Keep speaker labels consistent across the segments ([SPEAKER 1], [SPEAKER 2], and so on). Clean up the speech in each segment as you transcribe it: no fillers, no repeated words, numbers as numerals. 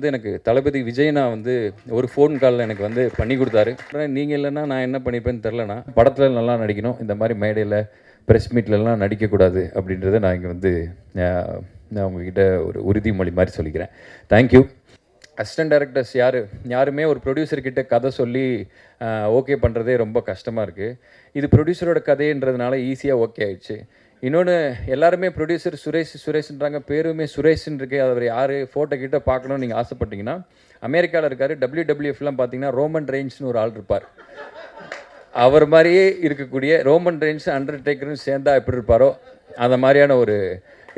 [SPEAKER 1] வந்து எனக்கு தளபதி விஜய்னா வந்து ஒரு ஃபோன் காலில் எனக்கு வந்து பண்ணி கொடுத்தாரு. நீங்கள் இல்லைன்னா நான் என்ன பண்ணியிருப்பேன்னு தெரிலண்ணா, படத்தில் நல்லா நடிக்கணும், இந்த மாதிரி மேடையில் ப்ரெஸ் மீட்லலாம் நடிக்கக்கூடாது அப்படின்றத நான் இங்கே வந்து நான் உங்ககிட்ட ஒரு உறுதிமொழி மாதிரி சொல்லிக்கிறேன். தேங்க்யூ. அசிஸ்டன்ட் டைரக்டர்ஸ் யாருமே ஒரு ப்ரொடியூசர்கிட்ட கதை சொல்லி ஓகே பண்ணுறதே ரொம்ப கஷ்டமாக இருக்குது. இது ப்ரொடியூசரோட கதைன்றதுனால ஈஸியாக ஓகே ஆயிடுச்சு. இன்னொன்று, எல்லாருமே ப்ரொடியூசர் சுரேஷ்ன்றாங்க, பேருமே சுரேஷ்ன்னு இருக்கு. அவர் யார், ஃபோட்டோ கிட்ட பார்க்கணும்னு நீங்கள் ஆசைப்பட்டீங்கன்னா அமெரிக்காவில் இருக்கார். WWFலாம் பார்த்தீங்கன்னா ரோமன் ரெயின்ஸ்னு ஒரு ஆள் இருப்பார். அவர் மாதிரியே இருக்கக்கூடிய ரோமன் ரெயின்ஸ் அண்டர்டேக்கர்னு சேர்ந்தா எப்படி இருப்பாரோ அந்த மாதிரியான ஒரு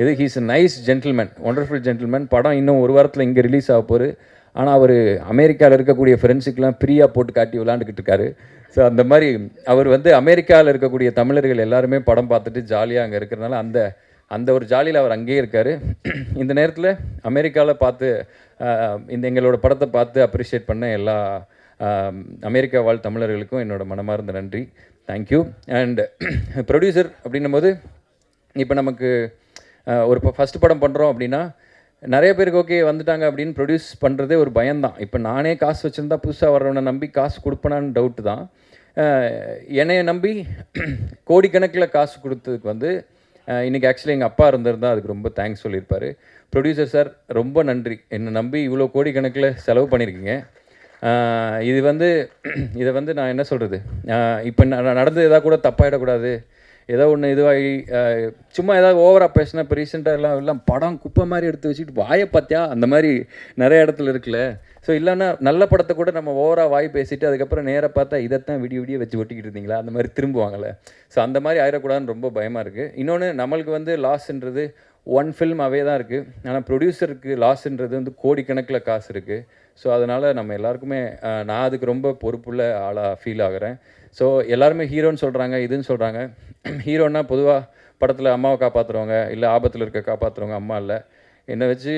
[SPEAKER 1] இது. He's a nice gentleman, wonderful gentleman. படம் இன்னும் ஒரு வாரத்தில் இங்கே ரிலீஸ் ஆக போகுது. ஆனால் அவர் அமெரிக்காவில் இருக்கக்கூடிய ஃப்ரெண்ட்ஸுக்கெலாம் ஃப்ரீயாக போட்டு காட்டி விளாண்டுக்கிட்டு இருக்காரு. ஸோ அந்த மாதிரி அவர் வந்து அமெரிக்காவில் இருக்கக்கூடிய தமிழர்கள் எல்லாருமே படம் பார்த்துட்டு ஜாலியாக அங்கே இருக்கிறனால அந்த ஒரு ஜாலியில் அவர் அங்கேயே இருக்கார். இந்த நேரத்தில் அமெரிக்காவில் பார்த்து எங்களோட படத்தை பார்த்து அப்ரிஷியேட் பண்ண எல்லா அமெரிக்கா வாழ் தமிழர்களுக்கும் என்னோட மனமார்ந்த நன்றி. தேங்க்யூ. அண்ட் ப்ரொடியூசர் அப்படின்னும் போது இப்போ நமக்கு ஒரு ஃபஸ்ட்டு படம் பண்ணுறோம் அப்படின்னா நிறைய பேருக்கு ஓகே வந்துட்டாங்க அப்படின்னு ப்ரொடியூஸ் பண்ணுறதே ஒரு பயம்தான். இப்போ நானே காசு வச்சுருந்தா புதுசாக வர்றவனை நம்பி காசு கொடுப்பனான்னு டவுட்டு தான். என்னையை நம்பி கோடிக்கணக்கில் காசு கொடுத்ததுக்கு வந்து இன்றைக்கி ஆக்சுவலி எங்கள் அப்பா இருந்திருந்தால் அதுக்கு ரொம்ப தேங்க்ஸ் சொல்லியிருப்பார். ப்ரொடியூசர் சார் ரொம்ப நன்றி, என்னை நம்பி இவ்வளோ கோடிக்கணக்கில் செலவு பண்ணியிருக்கீங்க. இதை வந்து நான் என்ன சொல்கிறது, இப்போ நடந்து எதாவது கூட தப்பாயிடக்கூடாது, ஏதோ ஒன்று இதுவாகி சும்மா ஏதாவது ஓவராக பேசினா. இப்போ ரீசெண்டாக எல்லாம் படம் குப்பை மாதிரி எடுத்து வச்சுட்டு வாயை பார்த்தியா அந்த மாதிரி நிறைய இடத்துல இருக்குல்ல. ஸோ இல்லைன்னா நல்ல படத்தை கூட நம்ம ஓவராக வாய் பேசிவிட்டு அதுக்கப்புறம் நேராக பார்த்தா இதைத்தான் விடிய வச்சு ஒட்டிக்கிட்டு இருந்தீங்களா அந்த மாதிரி திரும்புவாங்கள்ல. ஸோ அந்த மாதிரி ஆயிடக்கூடாதுன்னு ரொம்ப பயமாக இருக்குது. இன்னொன்று, நம்மளுக்கு வந்து லாஸ்ன்றது ஒன் ஃபில்ம் அவே தான் இருக்குது. ஆனால் ப்ரொடியூசருக்கு லாஸ்ன்றது வந்து கோடிக்கணக்கில் காசு இருக்குது. ஸோ அதனால் நம்ம எல்லாருக்குமே நான் அதுக்கு ரொம்ப பொறுப்புள்ள ஆளாக ஃபீல் ஆகிறேன். ஸோ எல்லாருமே ஹீரோன்னு சொல்கிறாங்க, இதுன்னு சொல்கிறாங்க. ஹீரோன்னா பொதுவாக படத்தில் அம்மாவை காப்பாற்றுறவங்க, இல்லை ஆபத்தில் இருக்க காப்பாற்றுறவங்க அம்மா இல்லை. என்னை வச்சு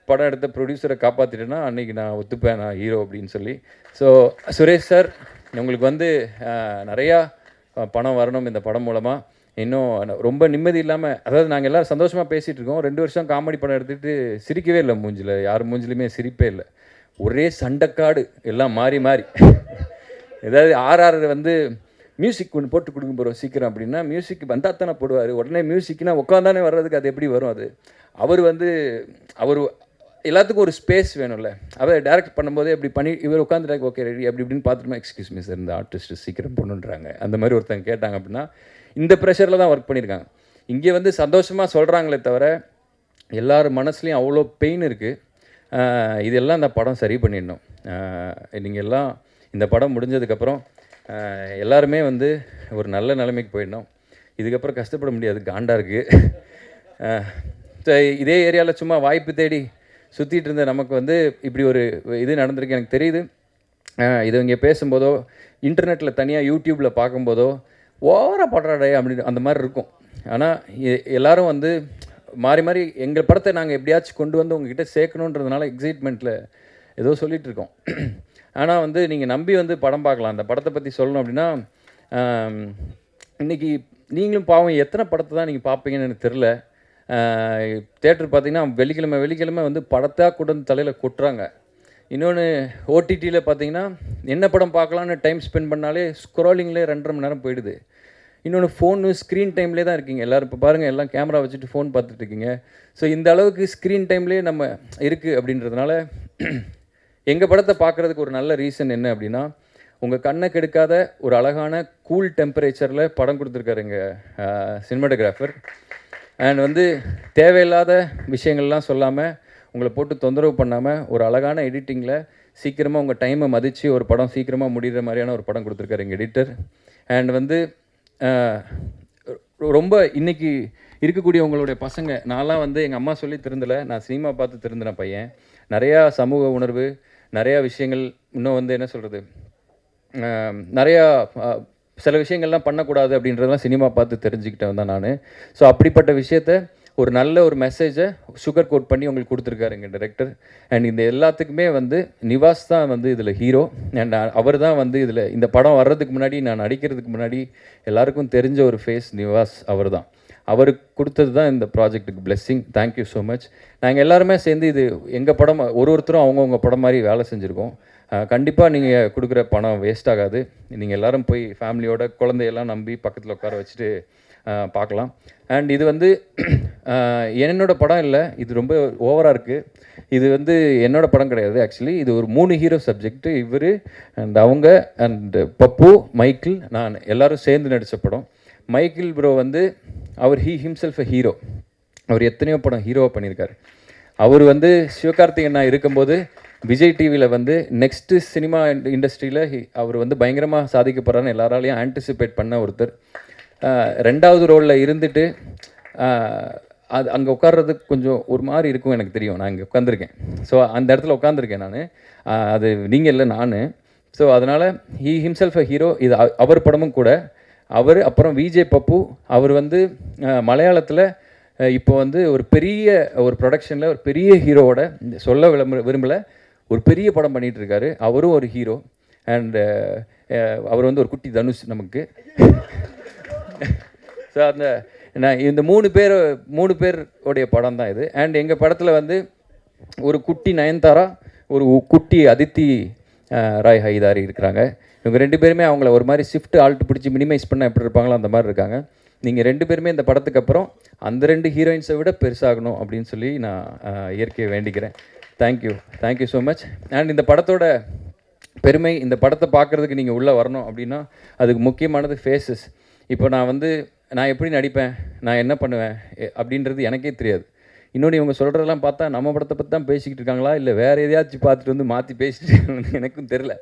[SPEAKER 1] படம் எடுத்த ப்ரொடியூசரை காப்பாற்றிட்டேன்னா அன்றைக்கி நான் ஒத்துப்பேன், நான் ஹீரோ அப்படின்னு சொல்லி. ஸோ சுரேஷ் சார், உங்களுக்கு வந்து நிறையா பணம் வரணும் இந்த படம் மூலமாக. இன்னும் ரொம்ப நிம்மதி இல்லாமல், அதாவது நாங்கள் எல்லோரும் சந்தோஷமாக பேசிகிட்டு இருக்கோம். 2 வருஷம் காமெடி படம் எடுத்துகிட்டு சிரிக்கவே இல்லை, மூஞ்சில் யார் மூஞ்சிலுமே சிரிப்பே இல்லை. ஒரே சண்டைக்காடு, எல்லாம் மாறி மாறி. ஏதாவது RR வந்து மியூசிக் ஒன்று போட்டு கொடுக்க போகிறோம் சீக்கிரம் அப்படின்னா மியூசிக் வந்தால் தானே போடுவார். உடனே மியூசிக்னா உட்காந்தானே வர்றதுக்கு அது எப்படி வரும்? அவர் எல்லாத்துக்கும் ஒரு ஸ்பேஸ் வேணும்ல. அவர் டைரக்ட் பண்ணும்போதே இப்படி பண்ணி இவர் உட்காந்துட்டாங்க, ஓகே ரெடி அப்படி இப்படின்னு பார்த்துட்டுமா, எக்ஸ்கியூஸ் மீ சார், இந்த ஆர்டிஸ்ட்டு சீக்கிரம் பண்ணுன்றாங்க அந்த மாதிரி ஒருத்தங்க கேட்டாங்க அப்படின்னா இந்த ப்ரெஷரில் தான் ஒர்க் பண்ணியிருக்காங்க. இங்கே வந்து சந்தோஷமாக சொல்கிறாங்களே தவிர எல்லார் மனசுலேயும் அவ்வளோ பெயின் இருக்குது. இதெல்லாம் இந்த படம் சரி பண்ணிடணும். நீங்கள் எல்லாம் இந்த படம் முடிஞ்சதுக்கப்புறம் எல்லாருமே வந்து ஒரு நல்ல நிலைமைக்கு போயிடணும். இதுக்கப்புறம் கஷ்டப்பட முடியாது, காண்டாக இருக்குது. இதே ஏரியாவில் சும்மா வாய்ப்பு தேடி சுற்றிட்டு இருந்த நமக்கு வந்து இப்படி ஒரு இது நடந்திருக்கு எனக்கு தெரியுது. இது இங்கே பேசும்போதோ இன்டர்நெட்டில் தனியாக யூடியூப்பில் பார்க்கும்போதோ ஓவராக படுறாடே அப்படின்னு அந்த மாதிரி இருக்கும். ஆனால் எல்லோரும் வந்து மாறி மாறி எங்கள் படத்தை நாங்கள் எப்படியாச்சும் கொண்டு வந்து உங்ககிட்ட சேர்க்கணுன்றதுனால எக்ஸைட்மெண்ட்டில் ஏதோ சொல்லிகிட்ருக்கோம். ஆனால் வந்து நீங்கள் நம்பி வந்து படம் பார்க்கலாம். அந்த படத்தை பற்றி சொல்லணும் அப்படின்னா இன்றைக்கி நீங்களும் பாவம் எத்தனை படத்தை தான் நீங்கள் பார்ப்பீங்கன்னு எனக்கு தெரில. தேட்டர் பார்த்திங்கன்னா வெள்ளிக்கிழமை வந்து படத்தாக கூட தலையில் கொட்டுறாங்க. இன்னொன்று, OTTயில் பார்த்தீங்கன்னா என்ன படம் பார்க்கலான்னு டைம் ஸ்பெண்ட் பண்ணாலே ஸ்க்ரோலிங்லேயே 2.5 மணி நேரம் போயிடுது. இன்னொன்று, ஃபோனு ஸ்க்ரீன் டைம்லேயே தான் இருக்கீங்க எல்லோரும். இப்போ பாருங்கள், எல்லாம் கேமரா வச்சுட்டு ஃபோன் பார்த்துட்ருக்கீங்க. ஸோ இந்த அளவுக்கு ஸ்க்ரீன் டைம்லேயே நம்ம இருக்குது அப்படின்றதுனால எங்கள் படத்தை பார்க்குறதுக்கு ஒரு நல்ல ரீசன் என்ன அப்படின்னா, உங்கள் கண்ணை கெடுக்காத ஒரு அழகான கூல் டெம்பரேச்சரில் படம் கொடுத்துருக்காரு எங்கள் சினிமாட்டோகிராஃபர். அண்ட் வந்து தேவையில்லாத விஷயங்கள்லாம் சொல்லாமல், உங்களை போட்டு தொந்தரவு பண்ணாமல், ஒரு அழகான எடிட்டிங்கில் சீக்கிரமாக உங்கள் டைமை மதித்து ஒரு படம் சீக்கிரமாக முடிகிற மாதிரியான ஒரு படம் கொடுத்துருக்காரு எங்கள் எடிட்டர். அண்ட் வந்து ரொம்ப இன்றைக்கி இருக்கக்கூடிய உங்களுடைய பசங்க, நான்லாம் வந்து எங்கள் அம்மா சொல்லி திருந்தலை, நான் சினிமா பார்த்து திருந்தின பையன். நிறையா சமூக உணர்வு, நிறையா விஷயங்கள், இன்னும் வந்து என்ன சொல்கிறது, நிறையா சில விஷயங்கள்லாம் பண்ணக்கூடாது அப்படின்றதெல்லாம் சினிமா பார்த்து தெரிஞ்சுக்கிட்டேன் தான் நான். ஸோ அப்படிப்பட்ட விஷயத்த ஒரு நல்ல ஒரு மெசேஜை சுகர் கோட் பண்ணி உங்களுக்கு கொடுத்துருக்காரு எங்கள் டைரக்டர். அண்ட் இந்த எல்லாத்துக்குமே வந்து நிவாஸ் தான் வந்து இதில் ஹீரோ. அண்ட் அவர் தான் வந்து இதில் இந்த படம் வர்றதுக்கு முன்னாடி, நான் நடிக்கிறதுக்கு முன்னாடி எல்லாருக்கும் தெரிஞ்ச ஒரு ஃபேஸ் நிவாஸ் அவர் தான். அவருக்கு கொடுத்தது தான் இந்த ப்ராஜெக்ட்டுக்கு பிளெஸ்ஸிங். Thank you so much. நாங்கள் எல்லாருமே சேர்ந்து இது எங்கள் படம், ஒருத்தரும் அவங்கவுங்க படம் மாதிரி வேலை செஞ்சுருக்கோம். கண்டிப்பாக நீங்கள் கொடுக்குற பணம் வேஸ்ட் ஆகாது. நீங்கள் எல்லோரும் போய் ஃபேமிலியோட குழந்தையெல்லாம் நம்பி பக்கத்தில் உட்கார வச்சுட்டு பார்க்கலாம். அண்ட் இது வந்து என்னோடய படம் இல்லை, இது ரொம்ப ஓவராக இருக்குது. இது வந்து என்னோடய படம் கிடையாது. ஆக்சுவலி இது ஒரு 3 ஹீரோ சப்ஜெக்ட்டு. இவர் அண்ட் அவங்க அண்ட் பப்பு, மைக்கிள், நான் எல்லோரும் சேர்ந்து நடித்த படம். மைக்கிள் ப்ரோ வந்து அவர் ஹிம்செல்ஃப் அ ஹீரோ. அவர் எத்தனையோ படம் ஹீரோவாக பண்ணியிருக்காரு. அவர் வந்து சிவகார்த்திகேயன் நான் இருக்கும்போது விஜய் டிவியில் வந்து நெக்ஸ்ட்டு சினிமா இண்டஸ்ட்ரியில் அவர் வந்து பயங்கரமாக சாதிக்க போகிறான்னு எல்லாராலையும் ஆன்டிசிபேட் பண்ண ஒருத்தர். 2வது ரோலில் இருந்துட்டு அது அங்கே உட்கார்றதுக்கு கொஞ்சம் ஒரு மாதிரி இருக்கும், எனக்கு தெரியும். நான் இங்கே உட்காந்துருக்கேன். ஸோ அந்த இடத்துல உட்காந்துருக்கேன் நான். அது நீங்கள் இல்லை, நான். ஸோ அதனால் ஹிம்செல்ஃப் அ ஹீரோ. இது அவர் படமும் கூட. அவர் அப்புறம் விஜே பப்பு, அவர் வந்து மலையாளத்தில் இப்போ வந்து ஒரு பெரிய ஒரு ப்ரொடக்ஷனில் ஒரு பெரிய ஹீரோவோட சொல்ல விரும்பலை, ஒரு பெரிய படம் பண்ணிகிட்ருக்காரு. அவரும் ஒரு ஹீரோ. அண்டு அவர் வந்து ஒரு குட்டி தனுஷ் நமக்கு. ஸோ அந்த நான் இந்த 3 பேருடைய படம் தான் இது. அண்ட் எங்கள் படத்தில் வந்து ஒரு குட்டி நயன்தாரா, ஒரு குட்டி அதித்தி ராய் ஹைதாரி இருக்கிறாங்க. இவங்க 2 பேருமே அவங்கள ஒரு மாதிரி ஷிஃப்ட் ஆல்ட்டு பிடிச்சி மினிமைஸ் பண்ண எப்படி இருப்பாங்களோ அந்த மாதிரி இருக்காங்க. நீங்கள் 2 பேருமே இந்த படத்துக்கு அப்புறம் அந்த 2 ஹீரோயின்ஸை விட பெருசாகணும் அப்படின்னு சொல்லி நான் இயற்கையை வேண்டிக்கிறேன். Thank you so much. அண்ட் இந்த படத்தோட பெருமை, இந்த படத்தை பார்க்குறதுக்கு நீங்கள் உள்ளே வரணும் அப்படின்னா அதுக்கு முக்கியமானது ஃபேஸஸ். இப்போ நான் எப்படி நடிப்பேன், நான் என்ன பண்ணுவேன் அப்படின்றது எனக்கே தெரியாது. இன்னொன்று இவங்க சொல்கிறதெல்லாம் பார்த்தா நம்ம படத்தை பற்றி தான் பேசிக்கிட்டு இருக்காங்களா, இல்லை வேறு எதையாச்சும் பார்த்துட்டு வந்து மாற்றி பேசிட்டு எனக்கும் தெரில.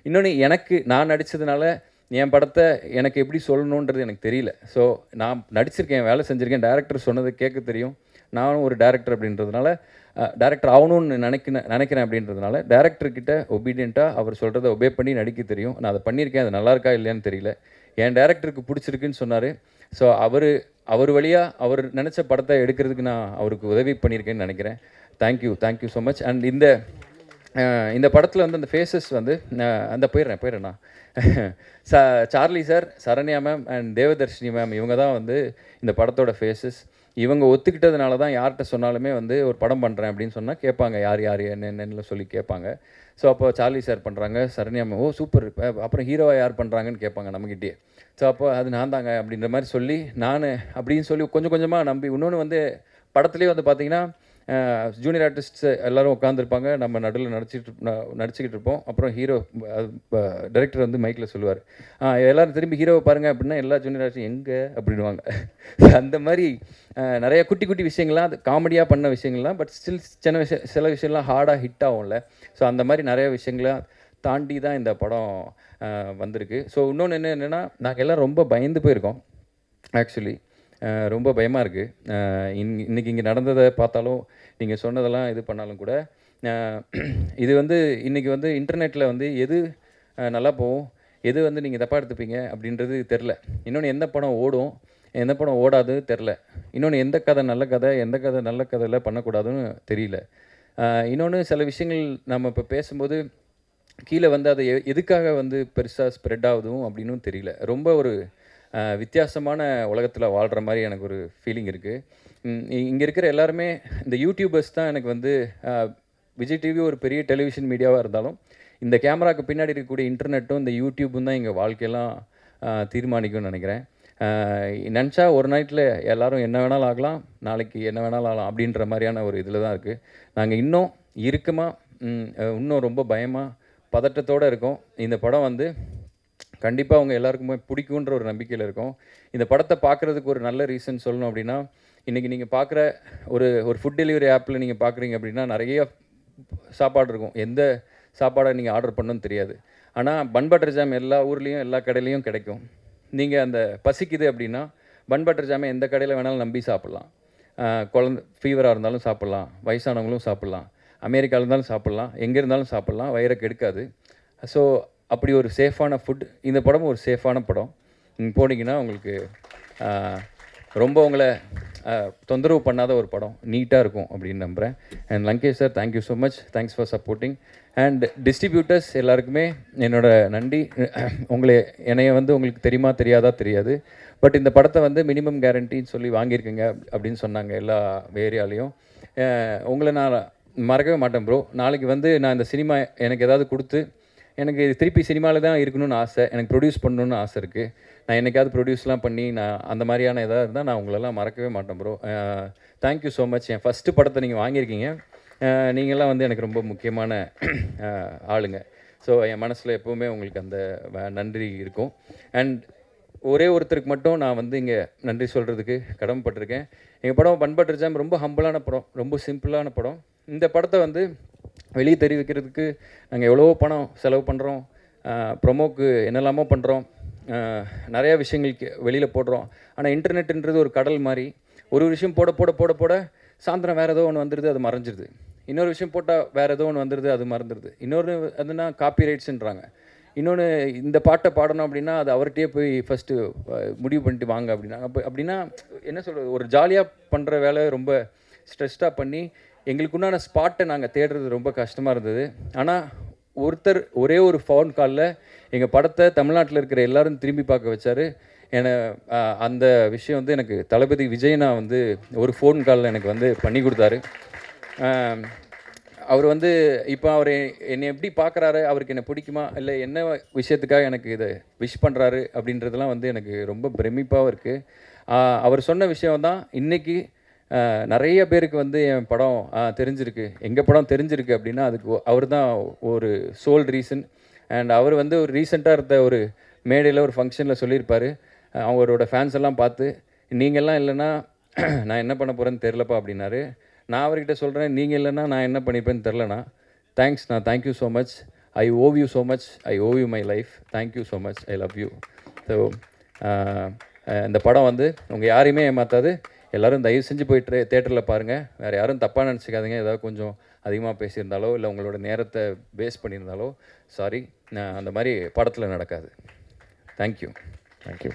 [SPEAKER 1] இன்னொன்று நான் நடித்ததுனால என் படத்தை எனக்கு எப்படி சொல்லணுன்றது எனக்கு தெரியல. ஸோ நான் நடிச்சிருக்கேன், வேலை செஞ்சுருக்கேன், டேரக்டர் சொன்னதை கேட்க தெரியும். நானும் ஒரு டேரக்டர் அப்படின்றதுனால, டேரக்டர் ஆகணும்னு நினைக்கிறேன் அப்படின்றதுனால டேரக்டர்கிட்ட ஒபீடியண்ட்டாக அவர் சொல்கிறத ஒபே பண்ணி நடிக்க தெரியும். நான் அதை பண்ணியிருக்கேன். அது நல்லா இருக்கா இல்லையான்னு தெரியல. என் டேரக்டருக்கு பிடிச்சிருக்குன்னு சொன்னார். ஸோ அவர் வழியாக அவர் நினச்ச படத்தை எடுக்கிறதுக்கு நான் அவருக்கு உதவி பண்ணியிருக்கேன்னு நினைக்கிறேன். Thank you so much. அண்ட் இந்த படத்தில் வந்து அந்த ஃபேஸஸ் வந்து அந்த போயிடுறேண்ணா. Charlie sir, Saranya ma'am and Devadharshini ma'am, இவங்க தான் வந்து இந்த படத்தோட ஃபேஸஸ். இவங்க ஒத்துக்கிட்டதுனால தான் யார்கிட்ட சொன்னாலுமே வந்து ஒரு படம் பண்ணுறேன் அப்படின்னு சொன்னால் கேட்பாங்க, யார் என்னென்னு சொல்லி கேட்பாங்க. ஸோ அப்போ சார்லி சார் பண்ணுறாங்க, சரண்யா மேம் ஓ சூப்பர், அப்புறம் ஹீரோவாக யார் பண்ணுறாங்கன்னு கேட்பாங்க நம்மகிட்டே. ஸோ அப்போ அது நான் தாங்க அப்படின்ற மாதிரி சொல்லி நான் அப்படின்னு சொல்லி கொஞ்சம் கொஞ்சமாக நம்பி. இன்னொன்று வந்து படத்துலேயே வந்து பார்த்திங்கன்னா ஜூனியர் ஆர்டிஸ்ட்ஸ் எல்லோரும் உட்காந்துருப்பாங்க, நம்ம நடுவில் நடிச்சுக்கிட்டு இருப்போம். அப்புறம் ஹீரோ டைரக்டர் வந்து மைக்கில் சொல்லுவார், எல்லோரும் திரும்பி ஹீரோவை பாருங்கள் அப்படின்னா எல்லா ஜூனியர் ஆர்டிஸ்ட் எங்கே அப்படின்வாங்க. அந்த மாதிரி நிறைய குட்டி குட்டி விஷயங்கள்லாம், அது காமெடியாக பண்ண விஷயங்கள்லாம், பட் ஸ்டில் சில விஷயம்லாம் ஹார்டாக ஹிட் ஆகும்ல. ஸோ அந்த மாதிரி நிறைய விஷயங்களாம் தாண்டி தான் இந்த படம் வந்திருக்கு. ஸோ இன்னொன்று என்னென்னா, நாங்கள் எல்லாம் ரொம்ப பயந்து போயிருக்கோம். ஆக்சுவலி ரொம்ப பயமாக இருக்குது. இன்றைக்கி இங்கே நடந்ததை பார்த்தாலும், நீங்கள் சொன்னதெல்லாம் இது பண்ணாலும் கூட, இது வந்து இன்றைக்கி வந்து இன்டர்நெட்டில் வந்து எது நல்லா போகும், எது வந்து நீங்கள் தப்பாக எடுத்துப்பீங்க அப்படின்றது தெரில. இன்னொன்று எந்த படம் ஓடும், எந்த படம் ஓடாது தெரில. இன்னொன்று எந்த கதை நல்ல கதை, எந்த கதை நல்ல கதையில் பண்ணக்கூடாதுன்னு தெரியல. இன்னொன்று சில விஷயங்கள் நம்ம இப்போ பேசும்போது கீழே வந்து அதை எதுக்காக வந்து பெருசாக ஸ்ப்ரெட் ஆகுதும் அப்படின்னும் தெரியல. ரொம்ப ஒரு வித்தியாசமான உலகத்தில் வாழ்கிற மாதிரி எனக்கு ஒரு ஃபீலிங் இருக்குது. இங்கே இருக்கிற எல்லாருமே இந்த யூடியூபர்ஸ் தான் எனக்கு வந்து, விஜய் டிவி ஒரு பெரிய டெலிவிஷன் மீடியாவாக இருந்தாலும் இந்த கேமராவுக்கு பின்னாடி இருக்கக்கூடிய இன்டர்நெட்டும் இந்த யூடியூப்பும் தான் எங்கள் வாழ்க்கையெல்லாம் தீர்மானிக்கும்னு நினைக்கிறேன். நினச்சா ஒரு நைட்டில் எல்லோரும் என்ன வேணாலும் ஆகலாம், நாளைக்கு என்ன வேணாலும் ஆகலாம் அப்படின்ற மாதிரியான ஒரு இதில் தான் இருக்குது. நாங்கள் இன்னும் இன்னும் ரொம்ப பயமாக பதட்டத்தோடு இருக்கோம். இந்த படம் வந்து கண்டிப்பாக அவங்க எல்லாருக்குமே பிடிக்குன்ற ஒரு நம்பிக்கையில் இருக்கும். இந்த படத்தை பார்க்குறதுக்கு ஒரு நல்ல ரீசன் சொல்லணும் அப்படின்னா, இன்றைக்கி நீங்கள் பார்க்குற ஒரு ஃபுட் டெலிவரி ஆப்பில் நீங்கள் பார்க்குறீங்க அப்படின்னா நிறைய சாப்பாடு இருக்கும். எந்த சாப்பாடை நீங்கள் ஆர்டர் பண்ணணும்னு தெரியாது. ஆனால் பன் பட்டர் ஜாம் எல்லா ஊர்லேயும் எல்லா கடையிலையும் கிடைக்கும். நீங்கள் அந்த பசிக்குது அப்படின்னா பன் பட்டர் ஜாமை எந்த கடையில் வேணாலும் நம்பி சாப்பிட்லாம். ஃபீவராக இருந்தாலும் சாப்பிட்லாம், வயசானவங்களும் சாப்பிட்லாம், அமெரிக்காவில் இருந்தாலும் சாப்பிட்லாம், எங்கே இருந்தாலும் சாப்பிட்லாம், வயிறை கெடுக்காது. ஸோ அப்படி ஒரு சேஃபான ஃபுட். இந்த படமும் ஒரு சேஃபான படம். நீங்கள் போனீங்கன்னா உங்களுக்கு ரொம்ப உங்களை தொந்தரவு பண்ணாத ஒரு படம் நீட்டாக இருக்கும் அப்படின்னு நம்புகிறேன். And Lankesh sir, thank you so much, thanks for supporting. And distributors எல்லாருக்குமே என்னோட நன்றி. என்னைய வந்து உங்களுக்கு தெரியுமா தெரியாதா தெரியாது, பட் இந்த படத்தை வந்து மினிமம் கேரண்டின்னு சொல்லி வாங்கியிருக்கீங்க அப்படின்னு சொன்னாங்க எல்லா ஏரியாலையும். உங்களை நான் மறக்கவே மாட்டேன் ப்ரோ. நாளைக்கு வந்து நான் இந்த சினிமா எனக்கு ஏதாவது கொடுத்து எனக்கு திருப்பி சினிமாவில் தான் இருக்கணும்னு ஆசை, எனக்கு ப்ரொடியூஸ் பண்ணணுன்னு ஆசை இருக்குது. நான் என்னைக்காவது ப்ரொடியூஸ்லாம் பண்ணி நான் அந்த மாதிரியான எதாவது இருந்தால் நான் உங்களெல்லாம் மறக்கவே மாட்டேன் ப்ரோ. Thank you so much. என் ஃபஸ்ட்டு படத்தை நீங்கள் வாங்கியிருக்கீங்க. நீங்கள்லாம் வந்து எனக்கு ரொம்ப முக்கியமான ஆளுங்க. ஸோ என் மனசில் எப்போவுமே உங்களுக்கு அந்த நன்றி இருக்கும். அண்ட் ஒரே ஒருத்தருக்கு மட்டும் நான் வந்து இங்கே நன்றி சொல்கிறதுக்கு கடமைப்பட்டிருக்கேன். எங்கள் படம் பண்பற்ற ஜாம் ரொம்ப ஹம்பிளான படம், ரொம்ப சிம்பிளான படம். இந்த படத்தை வந்து வெளியே தெரிவிக்கிறதுக்கு நாங்கள் எவ்வளவோ பணம் செலவு பண்ணுறோம், ப்ரொமோக்கு என்னெல்லாமோ பண்ணுறோம், நிறையா விஷயங்களுக்கு வெளியில் போடுறோம். ஆனால் இன்டர்நெட்டுன்றது ஒரு கடல் மாதிரி. ஒரு விஷயம் போட போட போட போட சாயந்தரம் வேறு ஏதோ ஒன்று வந்துடுது, அது மறைஞ்சிருது. இன்னொரு விஷயம் போட்டால் வேறு ஏதோ ஒன்று வந்துடுது, அது மறந்துடுது. இன்னொரு அதுனா காப்பி ரைட்ஸுன்றாங்க. இன்னொன்று இந்த பாட்டை பாடணும் அப்படின்னா அது அவர்கிட்டயே போய் ஃபஸ்ட்டு முடிவு பண்ணிட்டு வாங்க அப்படின்னா அப்படின்னா என்ன சொல்கிறது, ஒரு ஜாலியாக பண்ணுற வேலை ரொம்ப ஸ்ட்ரெஸ்டாக பண்ணி எங்களுக்குண்டான ஸ்பாட்டை நாங்கள் தேடுறது ரொம்ப கஷ்டமாக இருந்தது. ஆனால் ஒருத்தர் ஒரே ஒரு ஃபோன் காலில் எங்கள் படத்தை தமிழ்நாட்டில் இருக்கிற எல்லோரும் திரும்பி பார்க்க வச்சார். அந்த விஷயம் வந்து எனக்கு தளபதி விஜய்னா வந்து ஒரு ஃபோன் காலில் எனக்கு வந்து பண்ணி கொடுத்தாரு. அவர் வந்து இப்போ அவர் என்னை எப்படி பார்க்குறாரு, அவருக்கு என்னை பிடிக்குமா இல்லை என்ன விஷயத்துக்காக எனக்கு இதை விஷ் பண்ணுறாரு அப்படின்றதெல்லாம் வந்து எனக்கு ரொம்ப பிரமிப்பாகவும் இருக்குது. அவர் சொன்ன விஷயம் தான் இன்றைக்கி நிறைய பேருக்கு வந்து என் படம் தெரிஞ்சிருக்கு, எங்கள் படம் தெரிஞ்சிருக்கு அப்படின்னா அதுக்கு அவர் தான் ஒரு சோல் ரீசன். அண்ட் அவர் வந்து ஒரு ரீசெண்டாக இருந்த ஒரு மேடையில் ஒரு ஃபங்க்ஷனில் சொல்லியிருப்பார், அவரோட ஃபேன்ஸ் எல்லாம் பார்த்து நீங்கள்லாம் இல்லைன்னா நான் என்ன பண்ண போகிறேன்னு தெரிலப்பா அப்படின்னாரு. நான் அவர்கிட்ட சொல்கிறேன், நீங்கள் இல்லைன்னா நான் என்ன பண்ணிப்பேன்னு தெரிலண்ணா. தேங்க்ஸ், நான் thank you so much, I owe you so much, I owe you my life, thank you so much, I love you. So இந்த படம் வந்து உங்கள் யாரையுமே ஏமாற்றாது. எல்லோரும் தயவு செஞ்சு போய்ட்டு தேட்டரில் பாருங்கள். வேறு யாரும் தப்பாக நினச்சிக்காதீங்க. ஏதாவது கொஞ்சம் அதிகமாக பேசியிருந்தாலோ இல்லை உங்களோட நேரத்தை வேஸ்ட் பண்ணியிருந்தாலோ சாரி, அந்த மாதிரி படத்தில் நடக்காது. தேங்க்யூ.
[SPEAKER 2] தேங்க்யூ.